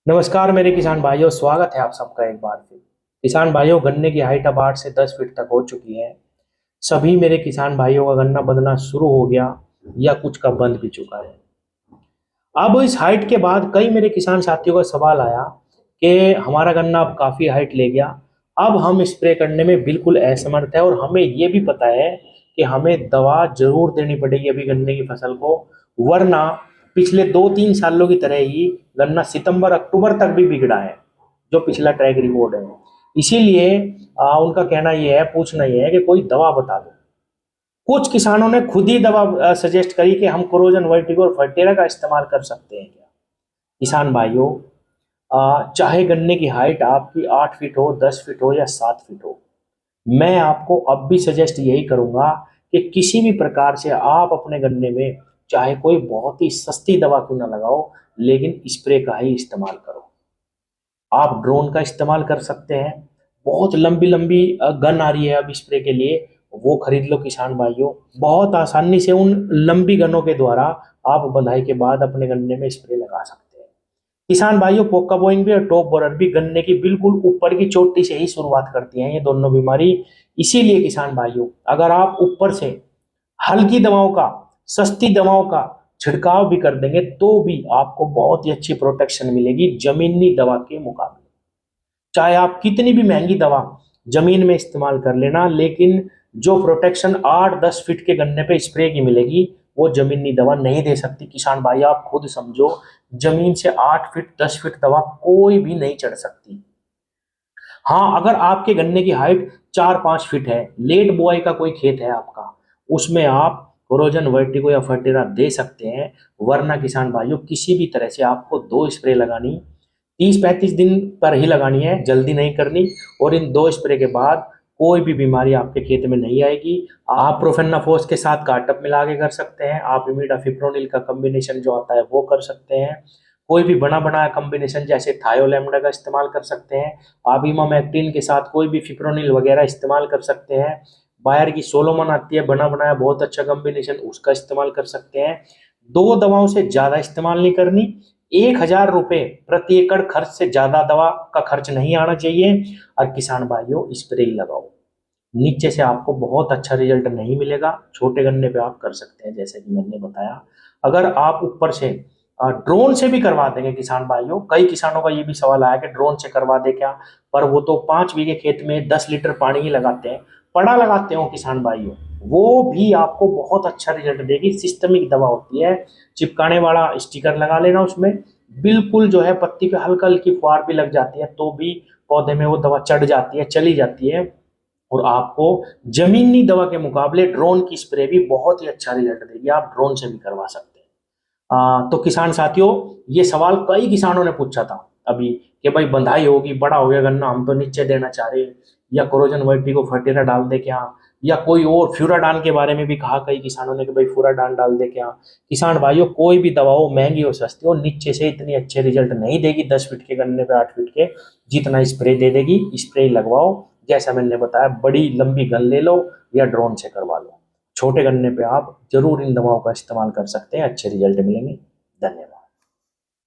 नमस्कार मेरे किसान भाइयों, स्वागत है आप सबका एक बार फिर। किसान भाइयों, गन्ने की हाइट अब 8 से 10 फीट तक हो चुकी है। सभी मेरे किसान भाइयों का गन्ना बंधना शुरू हो गया या कुछ का बंध भी चुका है। अब इस हाइट के बाद कई मेरे किसान साथियों का सवाल आया कि हमारा गन्ना अब काफी हाइट ले गया, अब हम स्प्रे करने में बिल्कुल असमर्थ है और हमें ये भी पता है कि हमें दवा जरूर देनी पड़ेगी अभी गन्ने की फसल को, वरना पिछले 2-3 सालों की तरह ही गन्ना सितंबर अक्टूबर तक भी बिगड़ा है, जो पिछला ट्रैक रिकॉर्ड है। इसीलिए उनका कहना यह है, पूछना यह है कि कोई दवा बता दो। कुछ किसानों ने खुद ही दवा सजेस्ट करी कि हम क्रोजन वर्टिगो और फर्टेरा का इस्तेमाल कर सकते हैं क्या। किसान भाइयों, चाहे गन्ने की हाइट आपकी 8 फीट हो, 10 फीट हो या 7 फीट हो, मैं आपको अब भी सजेस्ट यही करूंगा कि किसी भी प्रकार से आप अपने गन्ने में चाहे कोई बहुत ही सस्ती दवा क्यों ना लगाओ, लेकिन स्प्रे का ही इस्तेमाल करो। आप ड्रोन का इस्तेमाल कर सकते हैं। बहुत लंबी लंबी गन आ रही है अब स्प्रे के लिए, वो खरीद लो किसान भाइयों। बहुत आसानी से उन लंबी गनों के द्वारा आप बंधाई के बाद अपने गन्ने में स्प्रे लगा सकते हैं। किसान भाइयों, पोका बोइंग भी और टॉप बोरर भी गन्ने की बिल्कुल ऊपर की चोटी से ही शुरुआत करती हैं, ये दोनों बीमारी। इसीलिए किसान भाइयों, अगर आप ऊपर से हल्की दवाओं का, सस्ती दवाओं का छिड़काव भी कर देंगे तो भी आपको बहुत ही अच्छी प्रोटेक्शन मिलेगी जमीनी दवा के मुकाबले। चाहे आप कितनी भी महंगी दवा जमीन में इस्तेमाल कर लेना, लेकिन जो प्रोटेक्शन 8-10 फीट के गन्ने पे स्प्रे की मिलेगी, वो जमीनी दवा नहीं दे सकती। किसान भाई आप खुद समझो, जमीन से 8 फीट 10 फीट दवा कोई भी नहीं चढ़ सकती। हाँ, अगर आपके गन्ने की हाइट 4-5 फीट है, लेट बुआई का कोई खेत है आपका, उसमें आप कोरोजन वर्टिको या फर्टेरा दे सकते हैं। वरना किसान भाइयों, किसी भी तरह से आपको 2 स्प्रे लगानी, 30-35 दिन पर ही लगानी है, जल्दी नहीं करनी। और इन 2 स्प्रे के बाद कोई भी बीमारी आपके खेत में नहीं आएगी। आप प्रोफेनाफोस के साथ कार्टअप मिला के कर सकते हैं, आप इमिडाफिप्रोनिल का कॉम्बिनेशन जो आता है वो कर सकते हैं। कोई भी बना बनाया कॉम्बिनेशन जैसे थायोलैमडा का इस्तेमाल कर सकते हैं। आप इमामेक्टिन के साथ कोई भी फिप्रोनिल वगैरह इस्तेमाल कर सकते हैं। बायर की सोलोमन आती है बना बनाया बहुत अच्छा कॉम्बिनेशन, उसका इस्तेमाल कर सकते हैं। दो दवाओं से ज्यादा इस्तेमाल नहीं करनी। 1,000 रुपए प्रति एकड़ खर्च से ज्यादा दवा का खर्च नहीं आना चाहिए। और किसान भाइयों, स्प्रे ही लगाओ। नीचे से आपको बहुत अच्छा रिजल्ट नहीं मिलेगा, छोटे गन्ने पे आप कर सकते हैं जैसे कि मैंने बताया। अगर आप ऊपर से ड्रोन से भी करवा देंगे किसान भाइयों, कई किसानों का ये भी सवाल आया कि ड्रोन से करवा दे क्या, पर वो तो 5 बीघे खेत में 10 लीटर पानी ही लगाते हैं। पड़ा लगाते हो किसान भाइयों, वो भी आपको बहुत अच्छा रिजल्ट देगी। सिस्टमिक दवा होती है, चिपकाने वाला स्टिकर लगा लेना उसमें, बिल्कुल जो है पत्ती पे हल्का हल्की फुहार भी लग जाती है तो भी पौधे में वो दवा चढ़ जाती है, चली जाती है। और आपको जमीनी दवा के मुकाबले ड्रोन की स्प्रे भी बहुत ही अच्छा रिजल्ट देगी, आप ड्रोन से भी करवा सकते हैं। तो किसान साथियों, ये सवाल कई किसानों ने पूछा था अभी कि भाई बंधाई होगी, बड़ा हो गया गन्ना, हम तो नीचे देना चाह रहे हैं, या कोरोजन वर्टी को फर्टेरा डाल दे क्या, या कोई और फ्यूराडान के बारे में भी कहा कई किसानों ने कि भाई फ्यूराडान डाल दे क्या। किसान भाइयों, कोई भी दवा हो, महंगी हो सस्ती हो, नीचे से इतनी अच्छे रिजल्ट नहीं देगी 10 फीट के गन्ने पे 8 फीट के, जितना स्प्रे दे देगी। स्प्रे लगवाओ, जैसा मैंने बताया, बड़ी लंबी गन ले लो या ड्रोन से करवा लो। छोटे गन्ने पे आप जरूर इन दवाओं का इस्तेमाल कर सकते हैं, अच्छे रिजल्ट मिलेंगे। धन्यवाद।